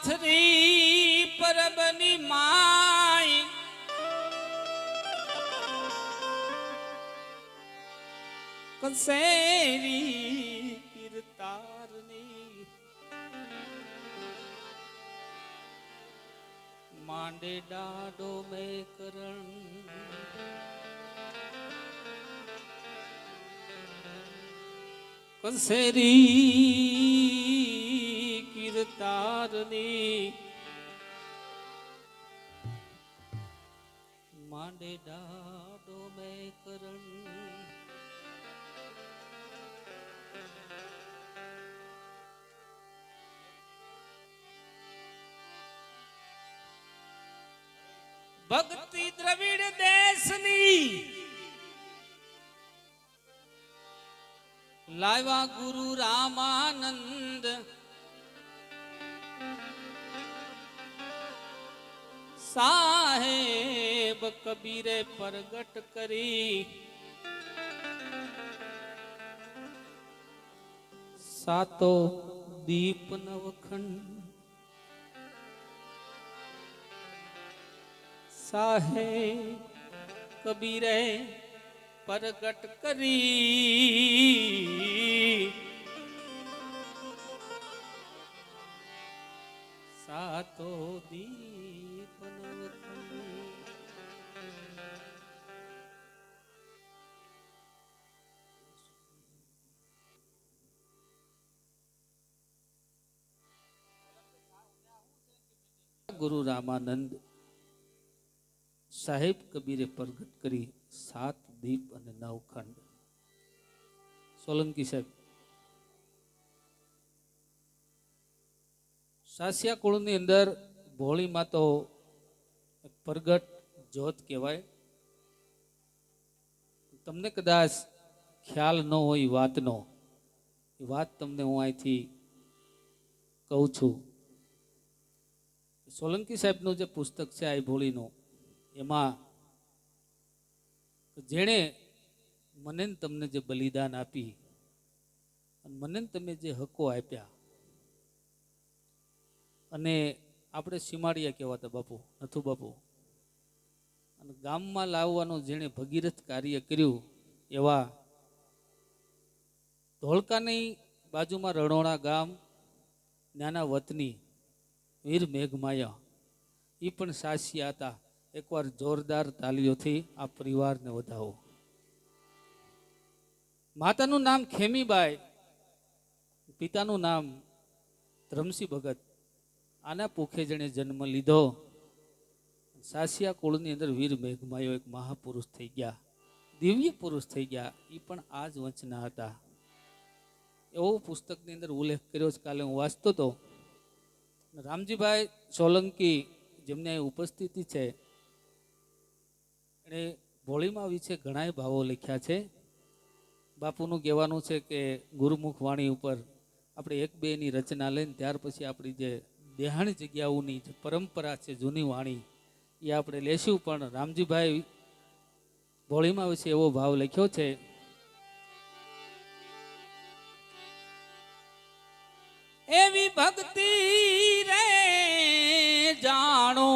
પાથરી પરબની માય કસેરી કીર્તારની માંડે ડાડો મે કરણ કસેરી કીર્તારની માંડે ડાડો મે કરણ ભક્તિ દ્રવિડ દેશની લાવ્યા ગુરુ રામાનંદ સાહેબ કબીરે પ્રગટ કરી સાતો દીપ નવખંડ સાહેબ કબીરે પ્રગટ કરી સાતો દીપ નવખંડ ગુરુ રામાનંદ સાહેબ કબીરે પ્રગટ કરી 7 દીપ અને 9 ખંડ. સોલંકી સાહેબ સાસિયા કુળની અંદર ભોળીમાં તો પ્રગટ જ્યોત કહેવાય. તમને કદાચ ખ્યાલ ન હોય વાતનો, એ વાત તમને હું અહીંથી કહું છું. સોલંકી સાહેબનું જે પુસ્તક છે આ ભોળીનું, એમાં જેણે મને તમને જે બલિદાન આપી અને મને તમે જે હકો આપ્યા, અને આપણે સીમાડિયા કહેવાતા બાપુ, નથુ બાપુ, અને ગામમાં લાવવાનું જેણે ભગીરથ કાર્ય કર્યું એવા ધોળકાની બાજુમાં રણોણા ગામ નાના વતની વીર મેઘમાયા, એ પણ સાસિયા હતા. એકવાર જોરદાર તાલીઓથી આ પરિવારને વધાવો. માતાનું નામ ખેમીબાઈ, પિતાનું નામ ધરમસિંહ ભગત. આના પુખે જેણે જન્મ લીધો. સાસિયા કુળની અંદર વીર મેઘમાયો એક મહાપુરુષ થઈ ગયા, દિવ્ય પુરુષ થઈ ગયા. એ પણ આ જ વંશના હતા. એવો પુસ્તકની અંદર ઉલ્લેખ કર્યો છે. કાલે હું વાંચતો હતો. રામજીભાઈ સોલંકી જેમને ઉપસ્થિતિ છે, એણે ભોળીમાં વિશે ઘણા ભાવો લખ્યા છે. બાપુનું કહેવાનું છે કે ગુરુમુખ વાણી ઉપર આપણે 1-2ની રચના લઈને ત્યાર પછી આપણી જે દેહાણી જગ્યાઓની જે પરંપરા છે, જૂની વાણી, એ આપણે લેશું. પણ રામજીભાઈ ભોળીમાં વિશે એવો ભાવ લખ્યો છે, એવી ભક્તિ રે જાણો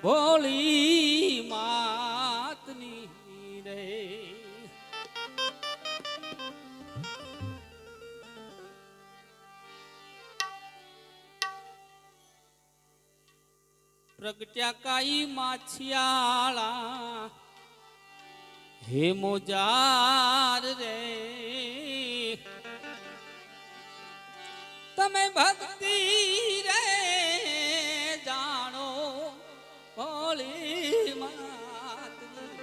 ભોળી માતની રે, પ્રગટ્યા કાઈ માછિયાળા હે મોજાર રે, તમે ભક્તિ રે જાણો ભોળી માતની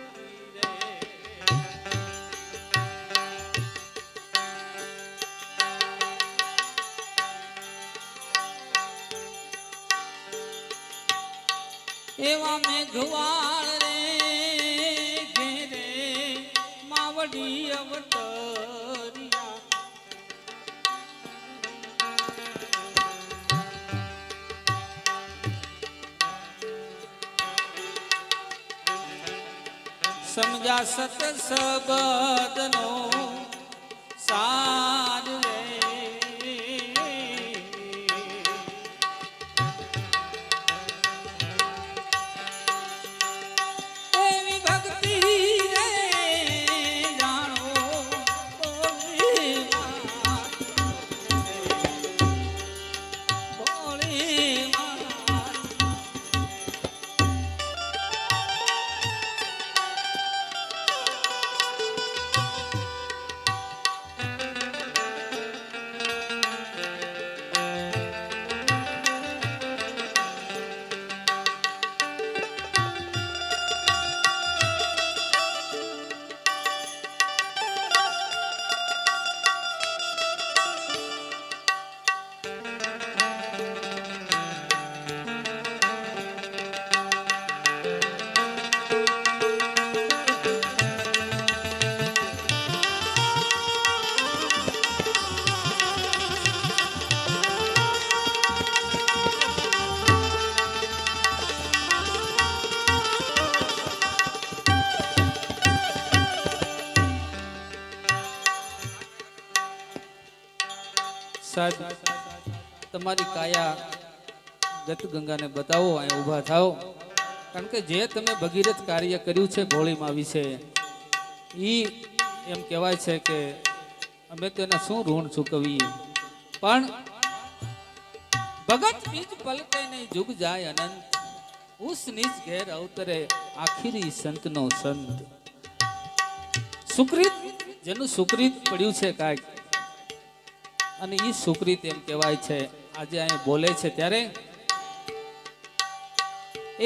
રે. એવા મેઘવાળ રે ઘેરે માવડી અવતરિયા, સમજા સત સબદનો સાર રે, સાહેબ તમારી કાયા ગત ગંગાને બતાવો, અહીંયા ઊભા થાઓ, કારણ કે જે તમે ભગીરથ કાર્ય કર્યું છે ભોળીમાં વિશે, ઈ એમ કહેવાય છે કે અમે તો એના શું ઋણ ચૂકવીએ, પણ ભગત બીજ પલકે નહીં જુગ જાય અનંત, ઉસ નીચ ઘેર અવતરે આખીરી સંતનો સંત. સુકૃત જેનું સુકૃત પડ્યું છે કાંઈક, અને ઈ સુકૃત એમ કહેવાય છે આજે અહીંયા બોલે છે ત્યારે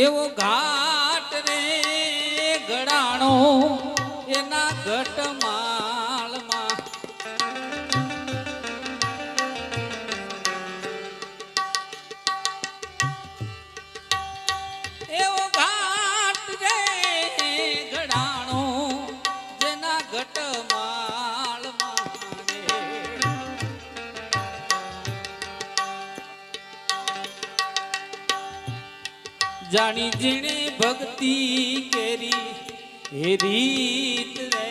એવો ઘાટ રે ગળાણો એના ઘટમાળમાં, એવો ઘાટ રે ગળાણો જેના ઘટમાળમાં જાણી જીણે ભક્તિ કેરી હે રીત રે,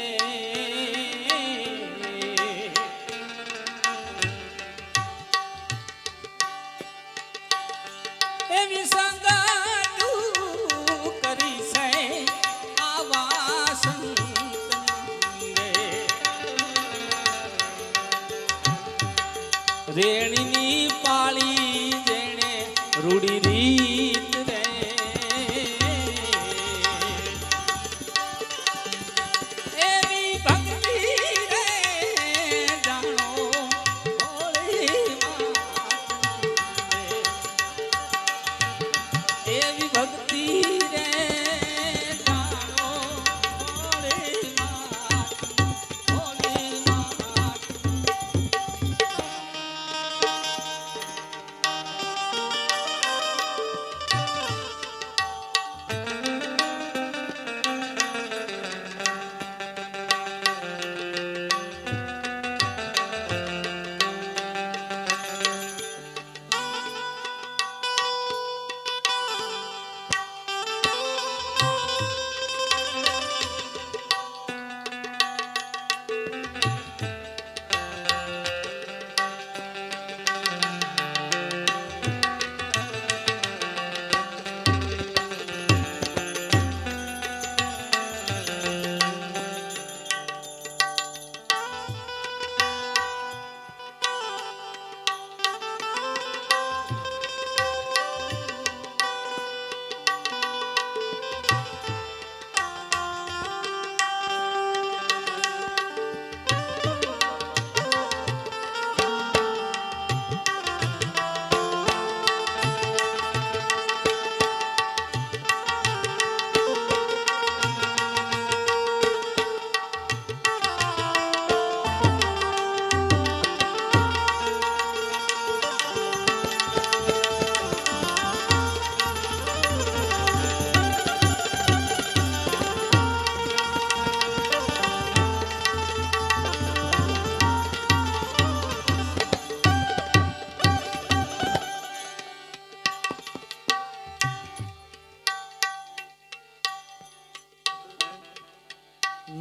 એવી સંગત કરી છે આવા સંતની રે, રેણીની પાળી જેણે રૂડી રીત રે, એવી ભક્તિ રે જાણો ભોળી માતની રે, એવી ભક્તિ રે જાણો ભોળી માત.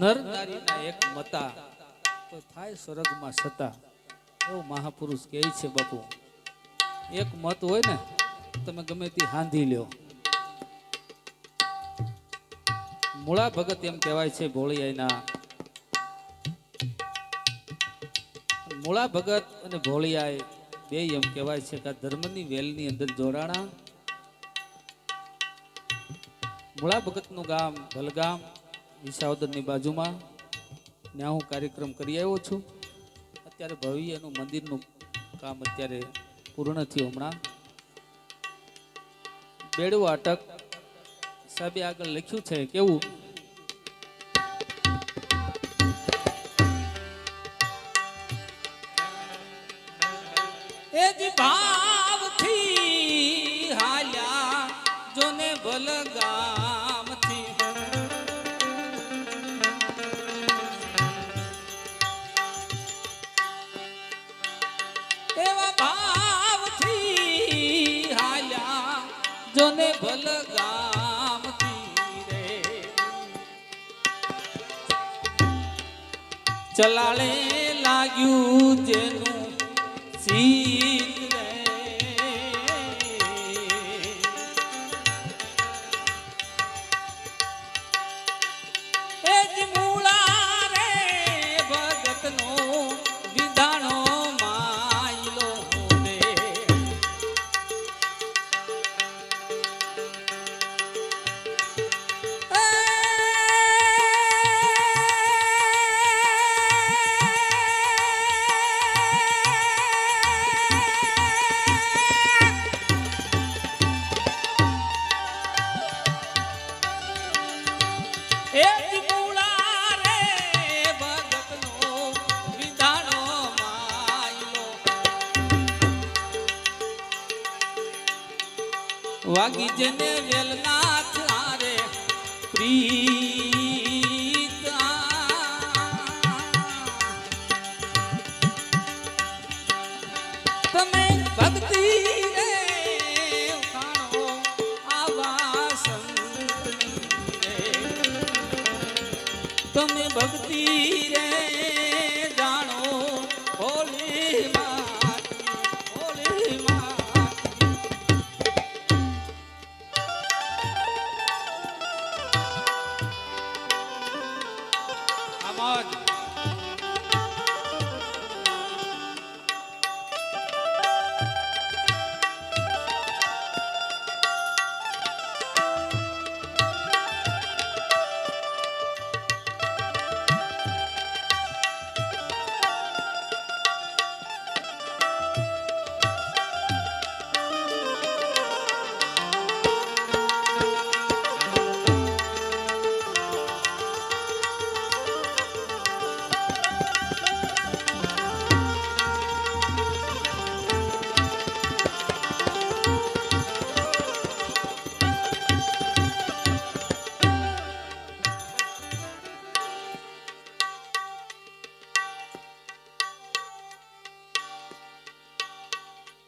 નર નારીના એક મતા તો થાય સ્વર્ગમાં સતા, એવો મહાપુરુષ કહે છે બાપુ. એક મત હોય ને તમે ગમે તે હાંધી લ્યો. મૂળા ભગત એમ કહેવાય છે ભોળિયાના, મૂળા ભગત અને ભોળિયાએ બે એમ કહેવાય છે કે ધર્મની વેલની અંદર જોડાણા. મૂળા ભગતનું ગામ ભલગામ વિસાવદરની બાજુમાં, ત્યાં હું કાર્યક્રમ કરી આવ્યો છું. અત્યારે ભવ્યનું મંદિરનું કામ અત્યારે પૂર્ણ થયું. હમણાં બેડું અટક સાહેબે આગળ લખ્યું છે કેવું, એ જ ભાવથી હાલ્યા જોને ભલગામથી, એવા ભાવથી હાલ્યા જોને ભલગામથી રે, ચલાળે લાગ્યું જેનું સીત રે એ જ મૂળા રે ભગતનો વિધાણો માયલો રે એ જ મૂળા રે ભગતનો વિધાણો માયલો વાગી જને વેલનાથ આરે પ્રીત તમે ભક્તિ રે ઉખાણો આવા સંતની રે તમે ભક્તિ રે જાણો હોલી હોલી આમ જ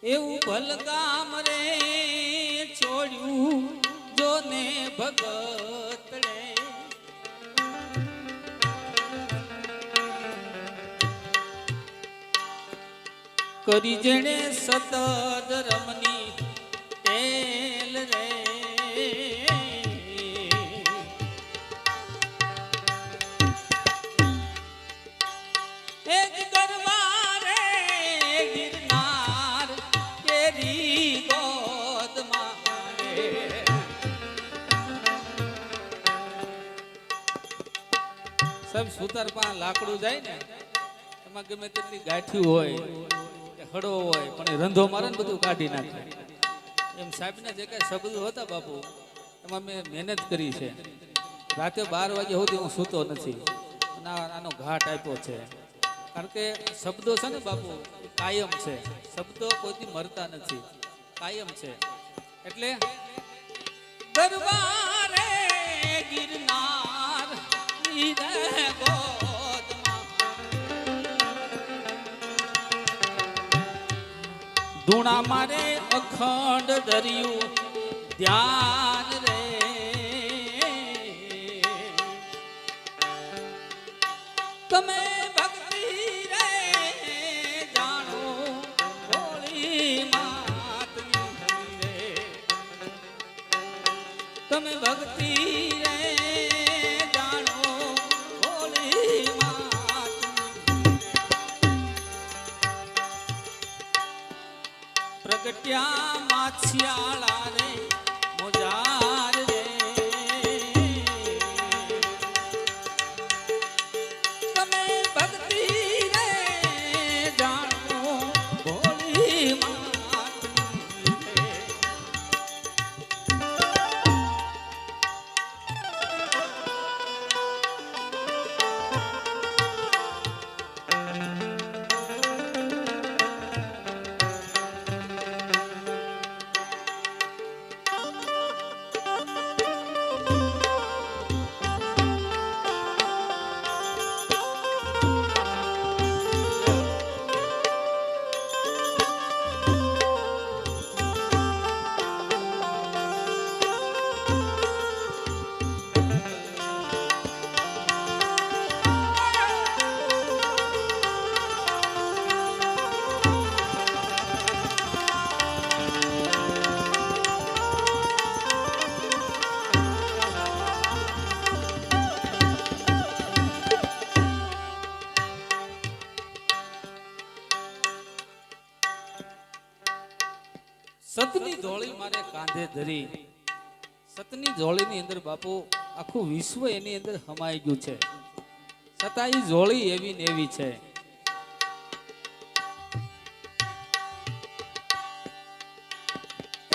એવું ભલગામ રે છોડ્યું જોને ભગત રે કરી જેણે સતત રમની ટેલ રે એક ગરવા રે ગિરનાર કેરી ગોદમાં રે સબ સુતર પા લાકડું જાય ને એમાં ગમે તેટલી ગાંઠી હોય કે હળો હોય પણ એ રંધો મારે ને બધું કાઢી નાખે એમ સાહેબના જે કાંઈ શબ્દો હતા બાપુ એમાં મેં મહેનત કરી છે રાતે 12 વાગ્યા સુધી હું સૂતો નથી અને આનો ઘાટ આપ્યો છે કારણ કે શબ્દો છે ને બાપુ કાયમ છે શબ્દો કોઈથી મરતા નથી કાયમ છે એટલે ગરબા રે ગિરનાર રે ગોદમાં ધૂણા મારે અખંડ દરિયું ધ્યાન રે તમે ભક્તિ રે જાણો હોળી માતની રે તમે ભક્તિ રે જાણો હોળી માતની પ્રગટ્યા માછિયાળા રે મોજાર રે તમે ઝોળી મારે કાંધે ધરી, સતની ઝોળીની અંદર બાપુ આખું વિશ્વ એની અંદર હમાઈ ગયું છે, છતાં એ ઝોળી એવી ને એવી છે.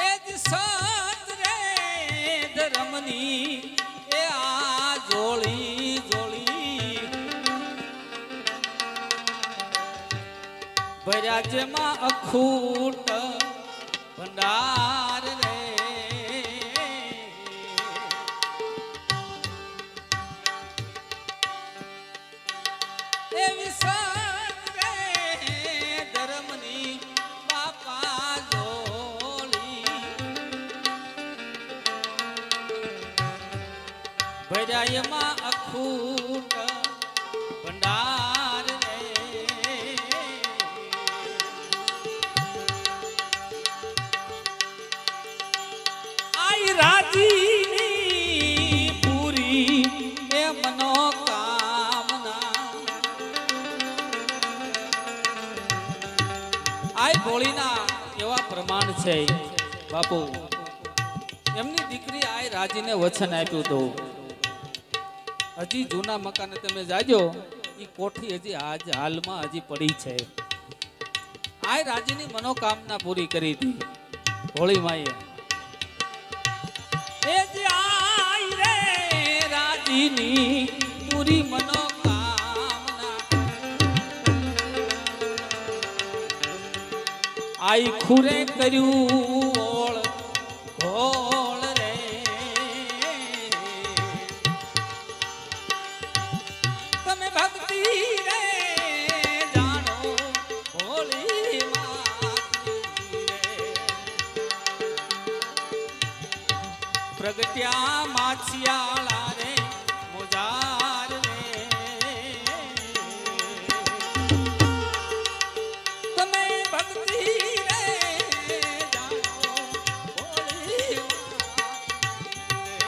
એ જ સત રે ધર્મની એ આ ઝોળી ઝોળી ભર્યા જેમાં અખૂટ ભંડાર રે. એવી સત રે ધર્મની બાપા ઝોળી ભર્યા એમાં અખૂટ ભંડાર રે. આઈ રાજીની પૂરી એ મનોકામના, આઈ ભોળીના એવા પ્રમાણ છે બાપુ. એમની દીકરી આઈ રાજીને વચન આપ્યું હતું, હજી જૂના મકાને તમે જાજો, એ કોઠી હજી આજ હાલમાં હજી પડી છે. આઈ રાજીની મનોકામના પૂરી કરી હતી ભોળી માએ. એ જે આઈ રે રાજીની પૂરી મનોકામના, આઈ ખુરે કર્યું ઓળ ઘોળ રે. તમે ભક્તિ રે જાણો ભોળી માતની રે. પ્રગટ્યા માછિયાળા રે મોજાર રે. તમે ભક્તિ રે જાણો ભોળી માતની રે.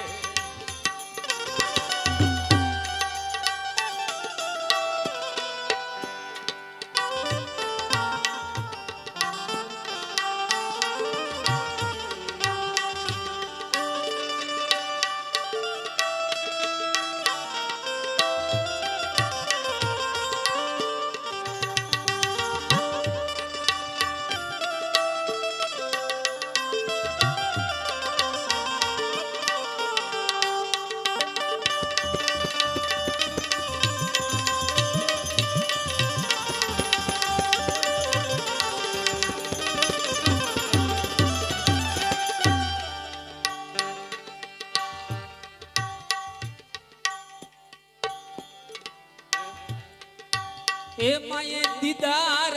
એ માએ દીદાર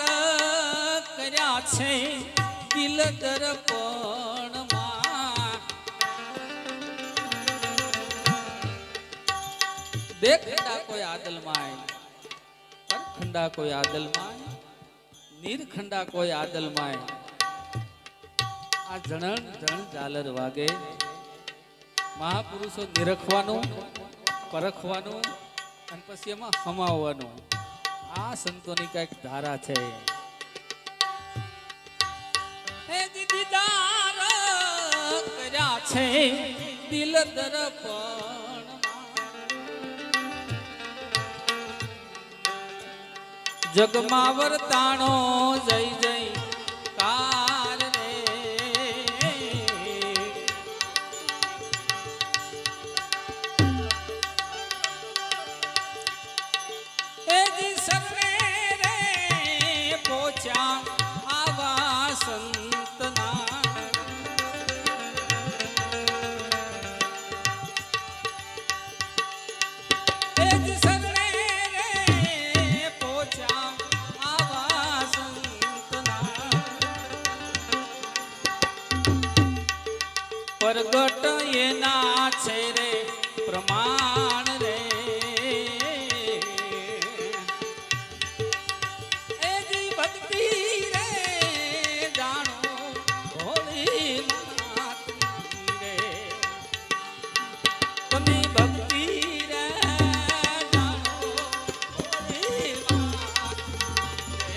કર્યા છે દિલ દર્પણમાં. દેખંડા કોઈ આદલમાય, પરખંડા કોઈ આદલમાય, નીરખંડા કોઈ આદલમાય. આ જણણ જણ ઝાલર વાગે. મહાપુરુષો નિરખવાનું, પરખવાનું અને પછી એમાં હમાવવાનું, આ સંતોની કઈક ધારા છે. હે દીદાર કર્યા છે દિલ દર્પણ, જગમાં વર્તાણો જય જય કાર રે. એ જી સર્વે રે પહોંચ્યા આવા સંતના, એ જી સર્વે રે પહોંચ્યા આવા સંતના. પ્રગટ એના છે રે પ્રમાણ રે. એ જી ભક્તિ રે જાણો ભોળી માતની રે. તમે ભક્તિ રે જાણો ભોળી માતની રે.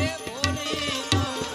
એ ભોળી માત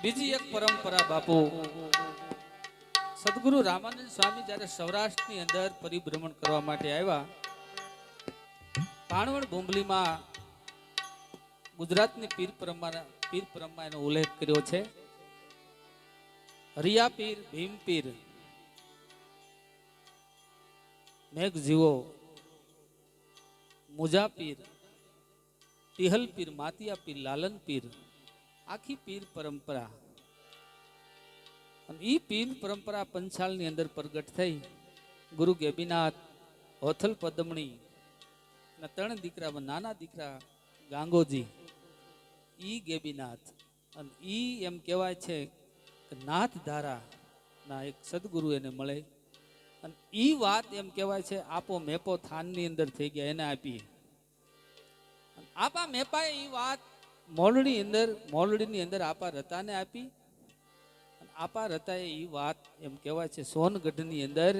બીજી એક પરંપરા બાપુ, સદગુરુ રામાનંદ સ્વામી જ્યારે સૌરાષ્ટ્રની અંદર પરિભ્રમણ કરવા માટે આવ્યા, ભાણવડ બોંબલીમાં ગુજરાતની પીર પરંપરા એનો ઉલ્લેખ કર્યો છે. હરિયા પીર, ભીમ પીર, મેઘ જીવો, મુજા પીર, ટિહલ પીર, માતિયા પીર, લાલન પીર, આખી પીર પરંપરા. અને એ પીર પરંપરા પંચાલની અંદર પ્રગટ થઈ. ગુરુ ગેબીનાથ, હોથલ પદમણી ના 3 દીકરામાં નાના દીકરા ગાંગોજી, ઈ ગેબીનાથ. અને ઈ એમ કહેવાય છે કે નાથ ધારા ના એક સદગુરુ એને મળે. અને ઈ વાત એમ કહેવાય છે આપો મેપો થાનની અંદર થઈ ગયા, એને આપી. આપા મેપાએ ઈ વાત મોલડીની અંદર આપા રતાને આપી. આપા રતાએ ઈ વાત એમ કહેવાય છે સોનગઢની અંદર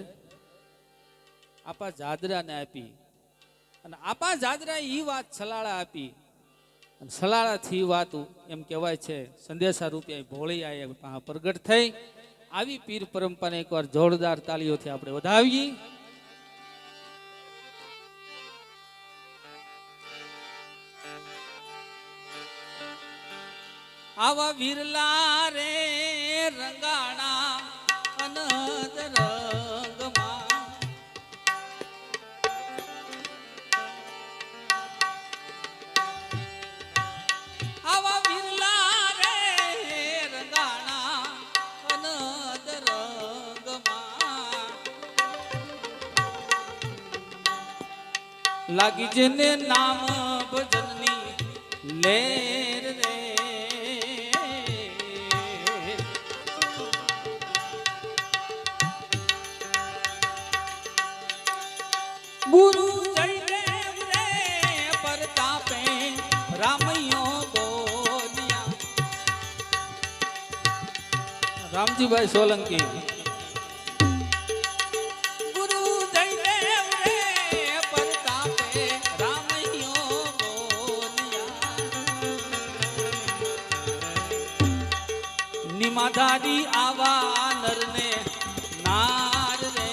આપા જાદરાને આપી. અને આપા જાદરાએ ઈ વાત સલાળા આપી. અને સલાળાથી વાત એમ કહેવાય છે સંદેશા રૂપે ભોળિયા પ્રગટ થઈ. આવી પીર પરંપરાને એકવાર જોરદાર તાળીઓથી આપણે વધાવીએ. આવા વિરલા રે રંગાણા અનદ રંગમાં, આવા વિરલા રે રંગાણા અનદ રંગમાં, લાગી જેને નામ ભજનની લેર રે, ગુરુ જયદેવ રે પરતાપે રામૈયો બોલ્યા. રામજીભાઈ સોલંકી. ગુરુ જયદેવ રે પરતાપે રામૈયો બોલ્યા. નિમાધારી આવા નરને નાર રે,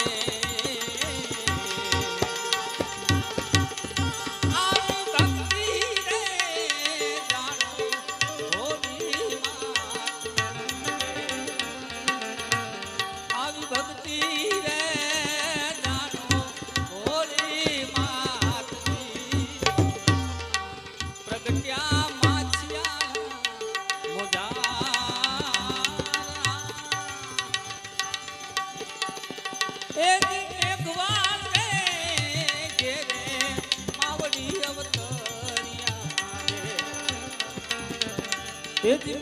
તેથી